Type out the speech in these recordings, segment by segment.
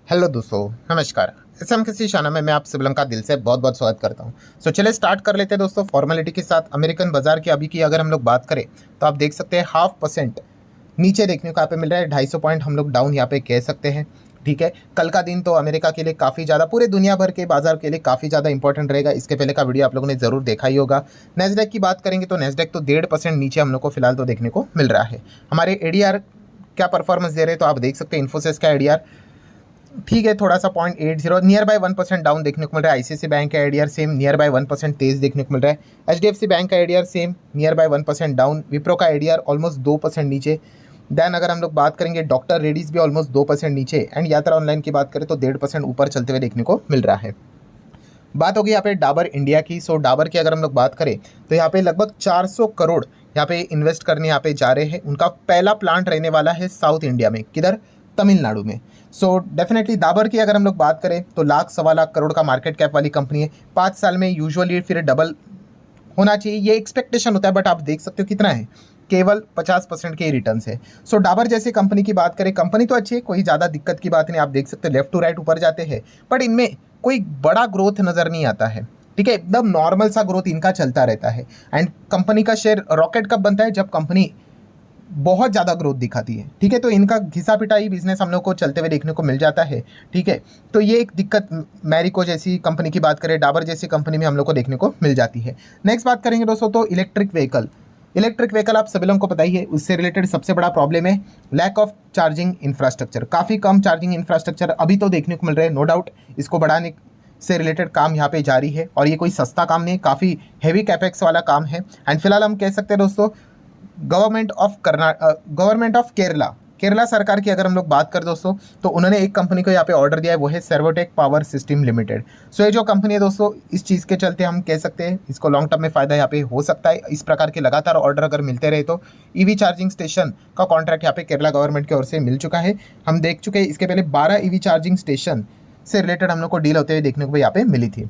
Hello दोस्तों, नमस्कार। SM किसी शाना में मैं आप सभी का दिल से बहुत बहुत स्वागत करता हूं। चलिए स्टार्ट कर लेते हैं दोस्तों फॉर्मेलिटी के साथ। अमेरिकन बाजार की अभी की अगर हम लोग बात करें तो आप देख सकते हैं 0.5% नीचे देखने को यहाँ पे मिल रहा है। 250 पॉइंट हम लोग डाउन यहाँ पे कह सकते हैं। ठीक है, कल का दिन तो अमेरिका के लिए काफ़ी ज़्यादा, पूरे दुनिया भर के बाजार के लिए काफ़ी ज़्यादा इंपॉर्टेंट रहेगा। इसके पहले का वीडियो आप लोगों ने जरूर देखा ही होगा। नेस्डैक की बात करेंगे तो नेस्डैक तो 1.5% नीचे हम लोग को फिलहाल तो देखने को मिल रहा है। हमारे एडीआर क्या परफॉर्मेंस दे रहे हैं तो आप देख सकते हैं इन्फोसिस का एडीआर ठीक है, थोड़ा सा 0.80 नियर बाय 1% डाउन देखने को मिल रहा है। आईसीआईसी बैंक का एडीआर सेम नियर बाय 1% तेज देखने को मिल रहा है। एचडीएफसी बैंक का ADR same near by 1% down. Wipro का एडीआर ऑलमोस्ट 2% नीचे। देन अगर हम लोग बात करेंगे डॉक्टर रेडीज भी ऑलमोस्ट 2% नीचे। एंड यात्रा ऑनलाइन की बात करें तो 1.5% ऊपर चलते हुए देखने को मिल रहा है। बात होगी यहाँ पे डाबर इंडिया की। डाबर की अगर हम लोग बात करें तो यहाँ पे लगभग 400 करोड़ यहाँ पे इन्वेस्ट करने यहाँ पे जा रहे हैं। उनका पहला प्लांट रहने वाला है साउथ इंडिया में, किधर, तमिलनाडु में। डेफिनेटली डाबर की अगर हम लोग बात करें तो लाख सवा लाख करोड़ का मार्केट कैप वाली कंपनी है। 5 साल में यूजुअली फिर डबल होना चाहिए, ये एक्सपेक्टेशन होता है, बट आप देख सकते हो कितना है, केवल 50% के रिटर्न है। डाबर जैसी कंपनी की बात करें, कंपनी तो अच्छी है, कोई ज़्यादा दिक्कत की बात नहीं। आप देख सकते हो लेफ्ट टू राइट ऊपर जाते हैं, बट इनमें कोई बड़ा ग्रोथ नज़र नहीं आता है। ठीक है, एकदम नॉर्मल सा ग्रोथ इनका चलता रहता है। एंड कंपनी का शेयर रॉकेट कब बनता है, जब कंपनी बहुत ज़्यादा ग्रोथ दिखाती है। ठीक है, तो इनका घिसा पिटाई बिजनेस हम लोग को चलते हुए देखने को मिल जाता है। ठीक है, तो ये एक दिक्कत मैरिको जैसी कंपनी की बात करें, डाबर जैसी कंपनी में हम लोग को देखने को मिल जाती है। नेक्स्ट बात करेंगे दोस्तों तो इलेक्ट्रिक व्हीकल आप सभी लोगों को पता ही है, उससे रिलेटेड सबसे बड़ा प्रॉब्लम है लैक ऑफ चार्जिंग इंफ्रास्ट्रक्चर। काफ़ी कम चार्जिंग इंफ्रास्ट्रक्चर अभी तो देखने को मिल रहा है। नो डाउट इसको बढ़ाने से रिलेटेड काम यहाँ पे जारी है, और ये कोई सस्ता काम नहीं, काफ़ी हैवी कैपेक्स वाला काम है। एंड फिलहाल हम कह सकते हैं दोस्तों गवर्नमेंट ऑफ केरला सरकार की अगर हम लोग बात करें दोस्तों तो उन्होंने एक कंपनी को यहाँ पे ऑर्डर दिया है, वो है सर्वोटेक पावर सिस्टम लिमिटेड। ये जो कंपनी है दोस्तों, इस चीज़ के चलते हम कह सकते हैं इसको लॉन्ग टर्म में फ़ायदा यहाँ पे हो सकता है। इस प्रकार के लगातार ऑर्डर अगर मिलते रहे तो ईवी चार्जिंग स्टेशन का कॉन्ट्रैक्ट यहाँ पे केरला गवर्नमेंट की ओर से मिल चुका है। हम देख चुके हैं इसके पहले 12 ईवी चार्जिंग स्टेशन से रिलेटेड हम लोग को डील होते हुए देखने को यहाँ पे मिली थी।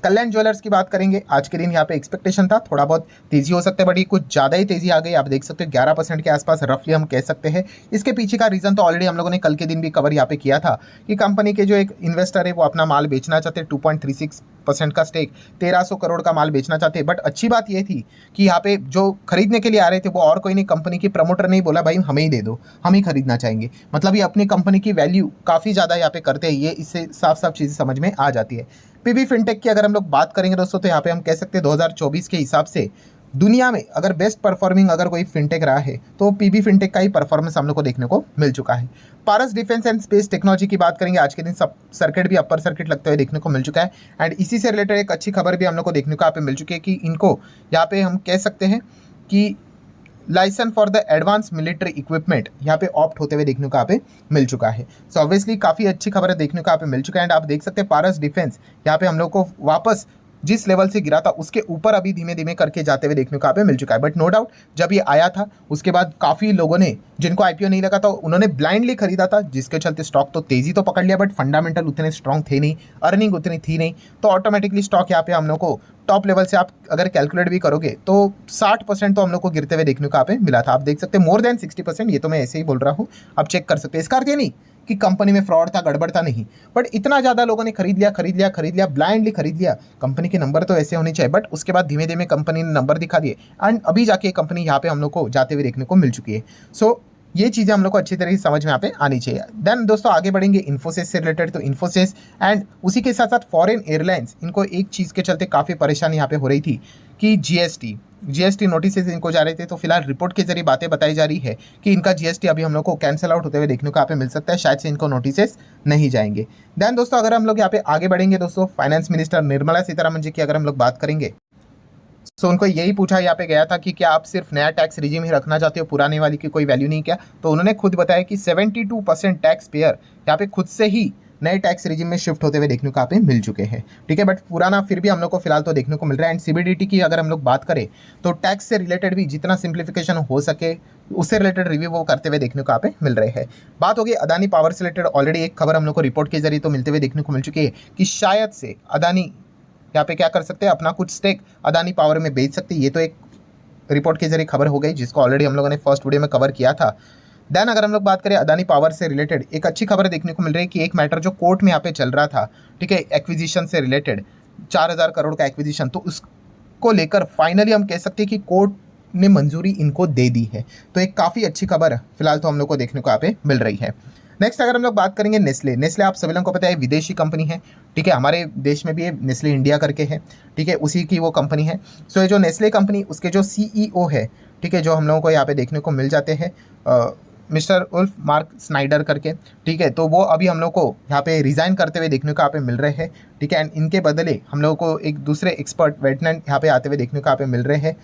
कल्याण ज्वेलर्स की बात करेंगे, आज के दिन यहाँ पे एक्सपेक्टेशन था थोड़ा बहुत तेजी हो सकता है, बट ये कुछ ज़्यादा ही तेजी आ गई। आप देख सकते हो 11% के आसपास रफली हम कह सकते हैं। इसके पीछे का रीज़न तो ऑलरेडी हम लोगों ने कल के दिन भी कवर यहाँ पे किया था कि कंपनी के जो एक इन्वेस्टर है वो अपना माल बेचना चाहते हैं। 2.36% का स्टेक, 1300 करोड़ का माल बेचना चाहते हैं। बट अच्छी बात ये थी कि यहाँ पे जो खरीदने के लिए आ रहे थे वो और कोई नहीं, कंपनी की प्रमोटर नहीं बोला भाई हमें ही दे दो, हम ही खरीदना चाहेंगे। मतलब ये अपनी कंपनी की वैल्यू काफ़ी ज़्यादा यहाँ पे करते हैं, ये इससे साफ साफ चीज़ें समझ में आ जाती है। पीबी फिनटेक की अगर हम लोग बात करेंगे दोस्तों तो यहाँ पे हम कह सकते हैं 2024 के हिसाब से दुनिया में अगर बेस्ट परफॉर्मिंग अगर कोई फिनटेक रहा है तो पीबी फिनटेक का ही परफॉर्मेंस हम लोग को देखने को मिल चुका है। पारस डिफेंस एंड स्पेस टेक्नोलॉजी की बात करेंगे, आज के दिन सब सर्किट भी अपर सर्किट लगते हुए देखने को मिल चुका है। एंड इसी से रिलेटेड एक अच्छी खबर भी हम लोग को देखने को यहाँ पे मिल चुकी है कि इनको यहाँ पे हम कह सकते हैं कि licence for the advance military equipment यहाँ पे ऑप्ट होते हुए देखने को यहाँ पे मिल चुका है। ऑब्वियसली काफ़ी अच्छी खबर है देखने को यहाँ पे मिल चुका है। एंड आप देख सकते हैं पारस डिफेंस यहाँ पे हम लोग को वापस जिस लेवल से गिरा था उसके ऊपर अभी धीमे धीमे करके जाते हुए देखने को यहाँ पे मिल चुका है। बट नो डाउट जब ये आया था उसके बाद काफ़ी लोगों ने, जिनको आईपीओ नहीं लगा था, उन्होंने ब्लाइंडली खरीदा था, जिसके चलते स्टॉक तो तेज़ी तो पकड़ लिया, बट फंडामेंटल उतने स्ट्रॉन्ग थे नहीं, अर्निंग उतनी थी नहीं, तो ऑटोमेटिकली स्टॉक यहाँ पे हम लोग को टॉप लेवल से आप अगर कैलकुलेट भी करोगे तो 60% तो हम लोग को गिरते हुए देखने को यहाँ पे मिला था। आप देख सकते हैं मोर देन 60%, ये तो मैं ऐसे ही बोल रहा हूँ, आप चेक कर सकते हैं। इसका अर्थ ये नहीं कि कंपनी में फ्रॉड था, गड़बड़ था, नहीं, बट इतना ज़्यादा लोगों ने खरीद लिया, ब्लाइंडली खरीद लिया। कंपनी के नंबर तो ऐसे होने चाहिए, बट उसके बाद धीमे धीमे कंपनी ने नंबर दिखा दिए एंड अभी जाके कंपनी यहाँ पे हम लोग को जाते हुए देखने को मिल चुकी है। ये चीज़ें हम लोग को अच्छी तरह से समझ में यहाँ पे आनी चाहिए। देन दोस्तों आगे बढ़ेंगे इन्फोसिस से रिलेटेड, तो इन्फोसिस एंड उसी के साथ साथ फॉरेन एयरलाइंस, इनको एक चीज़ के चलते काफ़ी परेशानी यहाँ पे हो रही थी कि जीएसटी नोटिस इनको जा रहे थे। तो फिलहाल रिपोर्ट के जरिए बातें बताई जा रही है कि इनका जीएसटी अभी हम लोग को कैंसिल आउट होते हुए देखने को यहाँ पे मिल सकता है, शायद से इनको नोटिस नहीं जाएंगे। देन दोस्तों अगर हम लोग यहाँ पे आगे बढ़ेंगे दोस्तों, फाइनेंस मिनिस्टर निर्मला सीतारमण जी की अगर हम लोग बात करेंगे तो उनको यही पूछा यहाँ पे गया था कि क्या आप सिर्फ नया टैक्स रिजीम ही रखना चाहते हो, पुराने वाली की कोई वैल्यू नहीं क्या? तो उन्होंने खुद बताया कि 72% टैक्स पेयर यहाँ पे खुद से ही नए टैक्स रिजीम में शिफ्ट होते हुए देखने को यहाँ पे मिल चुके हैं। ठीक है, बट पुराना फिर भी हम लोग को फिलहाल तो देखने को मिल रहा है। एंड सीबीडीटी की अगर हम लोग बात करें तो टैक्स से रिलेटेड भी जितना सिंप्लीफिकेशन हो सके उससे रिलेटेड रिव्यू वो करते हुए देखने को यहाँ पे मिल रहे हैं। बात होगी अदानी पावर से रिलेटेड, ऑलरेडी एक खबर हम लोग को रिपोर्ट के जरिए तो मिलते हुए देखने को मिल चुकी है कि शायद से अदानी यहाँ पे क्या कर सकते हैं, अपना कुछ स्टेक अदानी पावर में बेच सकते हैं। ये तो एक रिपोर्ट के जरिए खबर हो गई जिसको ऑलरेडी हम लोगों ने फर्स्ट वीडियो में कवर किया था। देन अगर हम लोग बात करें अदानी पावर से रिलेटेड, एक अच्छी खबर देखने को मिल रही है कि एक मैटर जो कोर्ट में यहाँ पे चल रहा था, ठीक है, एक्विजिशन से रिलेटेड 4,000 करोड़ का एक्विजिशन, तो उसको लेकर फाइनली हम कह सकते हैं कि कोर्ट ने मंजूरी इनको दे दी है। तो एक काफ़ी अच्छी खबर फिलहाल तो हम लोग को देखने को यहाँ पे मिल रही है। नेक्स्ट अगर हम लोग बात करेंगे नेस्ले, नेस्ले आप सभी लोगों को पता है विदेशी कंपनी है, ठीक है, हमारे देश में भी है, नेस्ले इंडिया करके है, ठीक है, उसी की वो कंपनी है। सो ये जो नेस्ले कंपनी, उसके जो सीईओ है, ठीक है, जो हम लोगों को यहाँ पे देखने को मिल जाते हैं मिस्टर उल्फ मार्क स्नाइडर करके, ठीक है, तो वो अभी हम लोग को यहाँ पे रिज़ाइन करते हुए देखने को यहाँ पे मिल रहे हैं, ठीक है, एंड इनके बदले हम लोगों को एक दूसरे एक्सपर्ट वेटनेंट यहाँ पे आते हुए देखने को यहाँ पे मिल रहे हैं,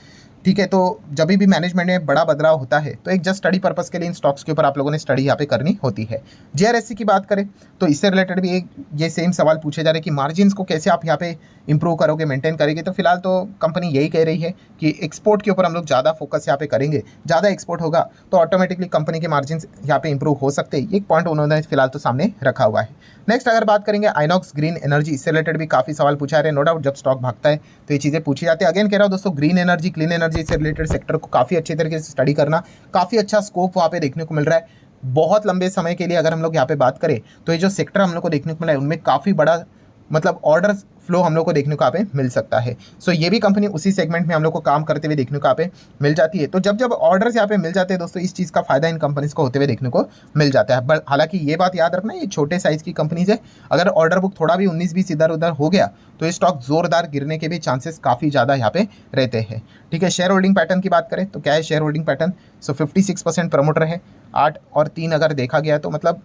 ठीक है। तो जब भी मैनेजमेंट में बड़ा बदलाव होता है तो एक जस्ट स्टडी पर्पस के लिए इन स्टॉक्स के ऊपर आप लोगों ने स्टडी यहाँ पे करनी होती है। जीआरएससी की बात करें तो इससे रिलेटेड भी एक ये सेम सवाल पूछे जा रहे हैं कि मार्जिन्स को कैसे आप यहाँ पे इंप्रूव करोगे, मेंटेन करेंगे। तो फिलहाल तो कंपनी यही कह रही है कि एक्सपोर्ट के ऊपर हम लोग ज़्यादा फोकस यहाँ पे करेंगे, ज़्यादा एक्सपोर्ट होगा तो ऑटोमेटिकली कंपनी के मार्जिन यहाँ पे इंप्रूव हो सकते हैं। एक पॉइंट उन्होंने फिलहाल तो सामने रखा हुआ है। नेक्स्ट अगर बात करेंगे आइनॉक्स ग्रीन एनर्जी, इससे रिलेटेड भी काफ़ी सवाल पूछा जा रहे हैं। नो डाउट जब स्टॉक भागता है तो ये चीज़ें पूछी जाती है। अगेन कह रहा हूँ दोस्तों, ग्रीन एनर्जी, क्लीन एनर्जी से रिलेटेड सेक्टर को काफ़ी अच्छे तरीके से स्टडी करना, काफ़ी अच्छा स्कोप वहाँ पे देखने को मिल रहा है। बहुत लंबे समय के लिए अगर हम लोग यहाँ पे बात करें तो ये जो सेक्टर हम लोग को देखने को मिला है उनमें काफ़ी बड़ा मतलब ऑर्डर फ्लो हम लोग को देखने को यहाँ पे मिल सकता है। सो ये भी कंपनी उसी सेगमेंट में हम लोग को काम करते हुए देखने को यहाँ पे मिल जाती है। तो जब जब ऑर्डर्स यहाँ पे मिल जाते हैं दोस्तों, इस चीज़ का फायदा इन कंपनीज को होते हुए देखने को मिल जाता है। बट हालांकि ये बात याद रखना, ये छोटे साइज़ की कंपनीज है, अगर ऑर्डर बुक थोड़ा भी 19-20 इधर उधर हो गया तो ये स्टॉक जोरदार गिरने के भी चांसेस काफ़ी ज़्यादा यहाँ पे रहते हैं, ठीक है। शेयर होल्डिंग पैटर्न की बात करें तो क्या है शेयर होल्डिंग पैटर्न, सो 56% प्रमोटर है, 8 और 3 अगर देखा गया तो मतलब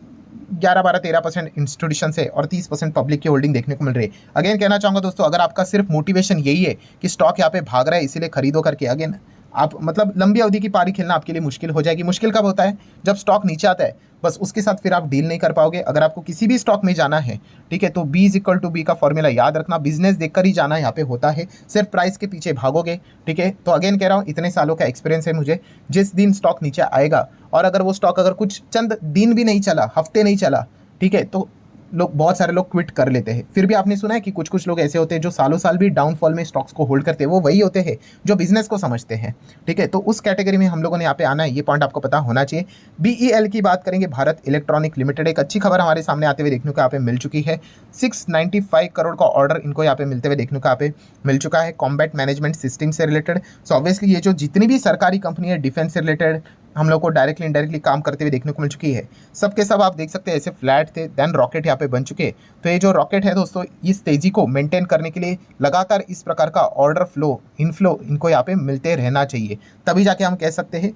11-12-13% इंस्टीट्यूशन से और 30% पब्लिक की होल्डिंग देखने को मिल रही है। अगेन कहना चाहूँगा दोस्तों, अगर आपका सिर्फ मोटिवेशन यही है कि स्टॉक यहाँ पे भाग रहा है इसीलिए खरीदो करके, अगेन आप मतलब लंबी अवधि की पारी खेलना आपके लिए मुश्किल हो जाएगी। मुश्किल कब होता है, जब स्टॉक नीचे आता है, बस उसके साथ फिर आप डील नहीं कर पाओगे। अगर आपको किसी भी स्टॉक में जाना है, ठीक है, तो B=B का फॉर्मूला याद रखना, बिजनेस देखकर ही जाना यहाँ पे होता है, सिर्फ प्राइस के पीछे भागोगे, ठीक है। तो अगेन कह रहा हूँ, इतने सालों का एक्सपीरियंस है मुझे, जिस दिन स्टॉक नीचे आएगा और अगर वो स्टॉक अगर कुछ चंद दिन भी नहीं चला, हफ्ते नहीं चला, ठीक है, तो बहुत सारे लोग क्विट कर लेते हैं। फिर भी आपने सुना है कि कुछ कुछ लोग ऐसे होते हैं जो सालों साल भी डाउनफॉल में स्टॉक्स को होल्ड करते हैं, वो वही होते हैं जो बिजनेस को समझते हैं, ठीक है। तो उस कैटेगरी में हम लोगों ने यहाँ पे आना है, ये पॉइंट आपको पता होना चाहिए। BEL की बात करेंगे, भारत इलेक्ट्रॉनिक लिमिटेड, एक अच्छी खबर हमारे सामने आते हुए देखने को यहाँ पे मिल चुकी है। 695 करोड़ का ऑर्डर इनको यहाँ पे मिलते हुए देखने को यहाँ पे मिल चुका है कॉम्बैट मैनेजमेंट सिस्टम से रिलेटेड। सो ऑब्वियसली ये जो जितनी भी सरकारी कंपनी है डिफेंस से रिलेटेड हम लोग को डायरेक्टली इनडायरेक्टली काम करते हुए देखने को मिल चुकी है। सबके सब आप देख सकते हैं ऐसे फ्लैट थे, देन रॉकेट यहाँ पे बन चुके। तो ये जो रॉकेट है दोस्तों, इस तेज़ी को मेंटेन करने के लिए लगातार इस प्रकार का ऑर्डर फ्लो, इनफ्लो इनको यहाँ पे मिलते रहना चाहिए, तभी जाके हम कह सकते हैं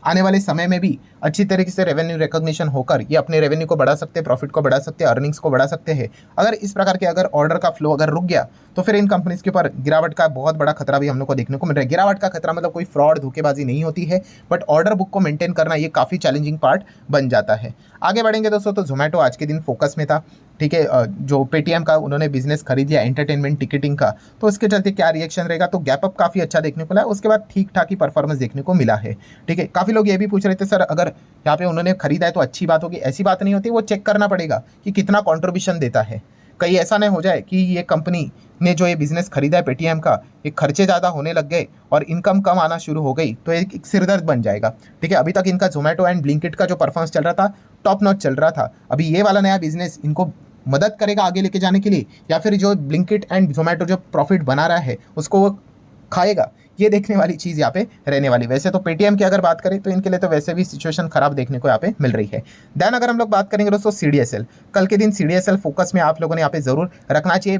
आने वाले समय में भी अच्छी तरीके से रेवेन्यू रिकॉग्निशन होकर ये अपने रेवेन्यू को बढ़ा सकते हैं, प्रॉफिट को बढ़ा सकते हैं, अर्निंग्स को बढ़ा सकते हैं। अगर इस प्रकार के अगर ऑर्डर का फ्लो अगर रुक गया तो फिर इन कंपनीज के ऊपर गिरावट का बहुत बड़ा खतरा भी हम लोग को देखने को मिल रहा है। गिरावट का खतरा मतलब कोई फ्रॉड धोखेबाजी नहीं होती है, बट ऑर्डर बुक को मेंटेन करना ये काफ़ी चैलेंजिंग पार्ट बन जाता है। आगे बढ़ेंगे दोस्तों, तो जोमेटो आज के दिन फोकस में था, ठीक है। जो पेटीएम का उन्होंने बिजनेस खरीद लिया एंटरटेनमेंट टिकटिंग का, तो उसके चलते क्या रिएक्शन रहेगा, तो गैप अप काफ़ी अच्छा देखने को मिला, उसके बाद ठीक ठाक ही परफॉर्मेंस देखने को मिला है, ठीक है। काफ़ी लोग ये भी पूछ रहे थे सर अगर यहाँ पे उन्होंने खरीदा है तो अच्छी बात होगी, ऐसी बात नहीं होती, वो चेक करना पड़ेगा कि कितना कॉन्ट्रीब्यूशन देता है। कहीं ऐसा नहीं हो जाए कि ये कंपनी ने जो ये बिजनेस खरीदा है पेटीएम का, ये खर्चे ज़्यादा होने लग गए और इनकम कम आना शुरू हो गई तो एक सिरदर्द बन जाएगा, ठीक है। अभी तक इनका जोमेटो एंड ब्लिंकिट का जो परफॉर्मेंस चल रहा था टॉप नॉच चल रहा था, अभी ये वाला नया बिजनेस इनको मदद करेगा आगे लेके जाने के लिए, या फिर जो ब्लिंकिट एंड जोमेटो जो प्रॉफिट बना रहा है उसको वो खाएगा, ये देखने वाली चीज़ यहाँ पे रहने वाली। वैसे तो पेटीएम की अगर बात करें तो इनके लिए तो वैसे भी सिचुएशन खराब देखने को यहाँ पे मिल रही है। देन अगर हम लोग बात करेंगे दोस्तों CDSL, कल के दिन CDSL फोकस में आप लोगों ने यहाँ पे ज़रूर रखना चाहिए।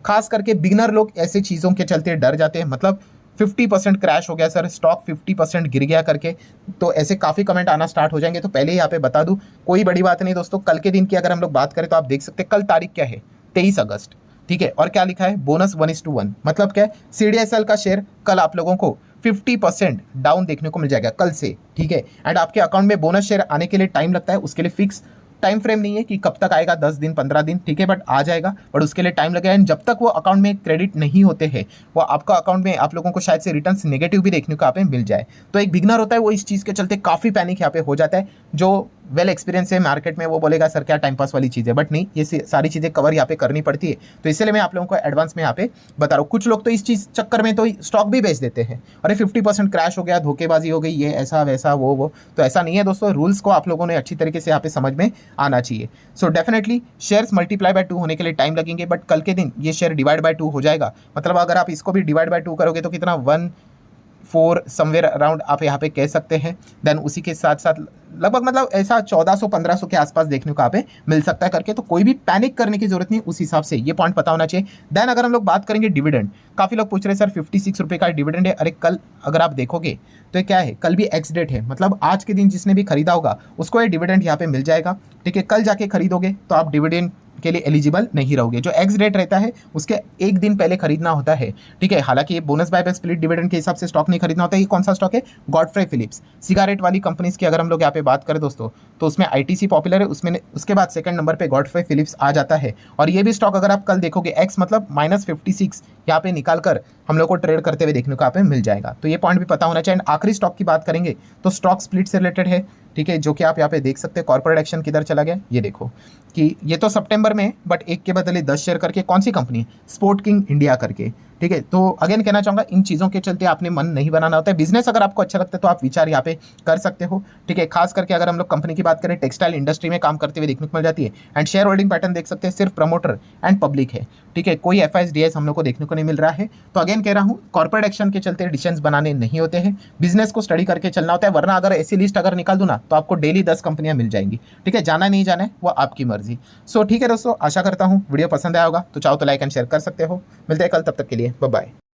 खास करके बिगनर लोग ऐसे चीज़ों के चलते डर जाते हैं, मतलब 50% क्रैश हो गया सर, स्टॉक 50% गिर गया करके, तो ऐसे काफ़ी कमेंट आना स्टार्ट हो जाएंगे। तो पहले ही यहाँ पे बता दूँ, कोई बड़ी बात नहीं दोस्तों। कल के दिन की अगर हम लोग बात करें तो आप देख सकते हैं कल तारीख क्या है, 23 अगस्त, ठीक है। और क्या लिखा है, बोनस 1:1, मतलब क्या है, CDSL का शेयर कल आप लोगों को 50% डाउन देखने को मिल जाएगा कल से, ठीक है। एंड आपके अकाउंट में बोनस शेयर आने के लिए टाइम लगता है, उसके लिए फिक्स टाइम फ्रेम नहीं है कि कब तक आएगा, 10 दिन 15 दिन, ठीक है, बट आ जाएगा, बट उसके लिए टाइम लगेगा। एंड जब तक वो अकाउंट में क्रेडिट नहीं होते हैं, वो आपका अकाउंट में आप लोगों को शायद से रिटर्न्स नेगेटिव भी देखने को यहाँ पे मिल जाए। तो एक बिगनर होता है वो इस चीज़ के चलते काफ़ी पैनिक यहाँ पे हो जाता है, जो वेल एक्सपीरियंस है मार्केट में, वो बोलेगा सर क्या टाइम पास वाली चीज़ है, बट नहीं, ये सारी चीज़ें कवर यहाँ पे करनी पड़ती है। तो इसलिए मैं आप लोगों को एडवांस में यहाँ पे बता रहा हूँ। कुछ लोग तो इस चीज़ चक्कर में तो स्टॉक भी बेच देते हैं, अरे 50% क्रैश हो गया, धोखेबाजी हो गई, ये ऐसा वैसा वो। तो ऐसा नहीं है दोस्तों, रूल्स को आप लोगों ने अच्छी तरीके से यहाँ पे समझ में आना चाहिए। So definitely shares multiply by 2 होने के लिए टाइम लगेंगे, बट कल के दिन ये शेयर डिवाइड बाय 2 हो जाएगा। मतलब अगर आप इसको भी डिवाइड बाय 2 करोगे तो कितना 1/4 समवेयर अराउंड आप यहाँ पे कह सकते हैं। देन उसी के साथ साथ लगभग मतलब ऐसा 1400-1500 के आसपास देखने को यहाँ पे मिल सकता है करके। तो कोई भी पैनिक करने की जरूरत नहीं, उस हिसाब से ये पॉइंट पता होना चाहिए। देन अगर हम लोग बात करेंगे डिविडेंड, काफ़ी लोग पूछ रहे हैं सर 56 रुपये का डिविडेंड है। अरे कल अगर आप देखोगे तो ये क्या है, कल भी एक्स डेट है, मतलब आज के दिन जिसने भी खरीदा होगा उसको ये डिविडेंड यहाँ पे मिल जाएगा। ठीक है, कल जाके खरीदोगे तो आप डिविडेंड के लिए एलिजिबल नहीं रहोगे। जो एक्स डेट रहता है उसके एक दिन पहले खरीदना होता है। ठीक है, हालांकि ये बोनस बायबैक स्प्लिट डिविडेंड के हिसाब से स्टॉक नहीं खरीदना होता है। ये कौन सा स्टॉक है, गॉडफ्रे फिलिप्स सिगारेट वाली कंपनीज की अगर हम लोग यहाँ पे बात करें दोस्तों, तो उसमें आईटीसी पॉपुलर है, उसमें उसके बाद सेकंड नंबर पे गॉडफ्रे फिलिप्स आ जाता है। और ये भी स्टॉक अगर आप कल देखोगे एक्स मतलब -56 यहाँ पे निकाल कर हम लोग को ट्रेड करते हुए देखने को यहाँ पे मिल जाएगा। तो ये पॉइंट भी पता होना चाहिए। आखिरी स्टॉक की बात करेंगे तो स्टॉक स्प्लिट से रिलेटेड है। ठीक है, जो कि आप यहाँ पे देख सकते हैं कॉर्पोरेट एक्शन किधर चला गया, ये देखो कि ये तो सितंबर में, बट एक के बदले 10 शेयर करके, कौन सी कंपनी, स्पोर्ट किंग इंडिया करके। ठीक है, तो अगेन कहना चाहूँगा इन चीज़ों के चलते आपने मन नहीं बनाना होता है। बिजनेस अगर आपको अच्छा लगता है तो आप विचार यहाँ पे कर सकते हो। ठीक है, खास करके अगर हम लोग कंपनी की बात करें, टेक्सटाइल इंडस्ट्री में काम करते हुए देखने को मिल जाती है। एंड शेयर होल्डिंग पैटर्न देख सकते हैं, सिर्फ प्रमोटर एंड पब्लिक है। ठीक है, कोई FIS हम लोग को देखने को नहीं मिल रहा है। तो अगेन कह रहा हूँ, कॉर्पोरेट एक्शन के चलते डिसीजंस बनाने नहीं होते हैं, बिजनेस को स्टडी करके चलना होता है। वरना अगर ऐसी लिस्ट अगर निकाल दूँ ना तो आपको डेली 10 कंपनियां मिल जाएंगी। ठीक है, जाना नहीं जाना है वो आपकी मर्जी। सो ठीक है दोस्तों, आशा करता हूँ वीडियो पसंद आया होगा, तो चाहो तो लाइक एंड शेयर कर सकते हो। मिलते हैं कल, तब तक के लिए बाय बाय।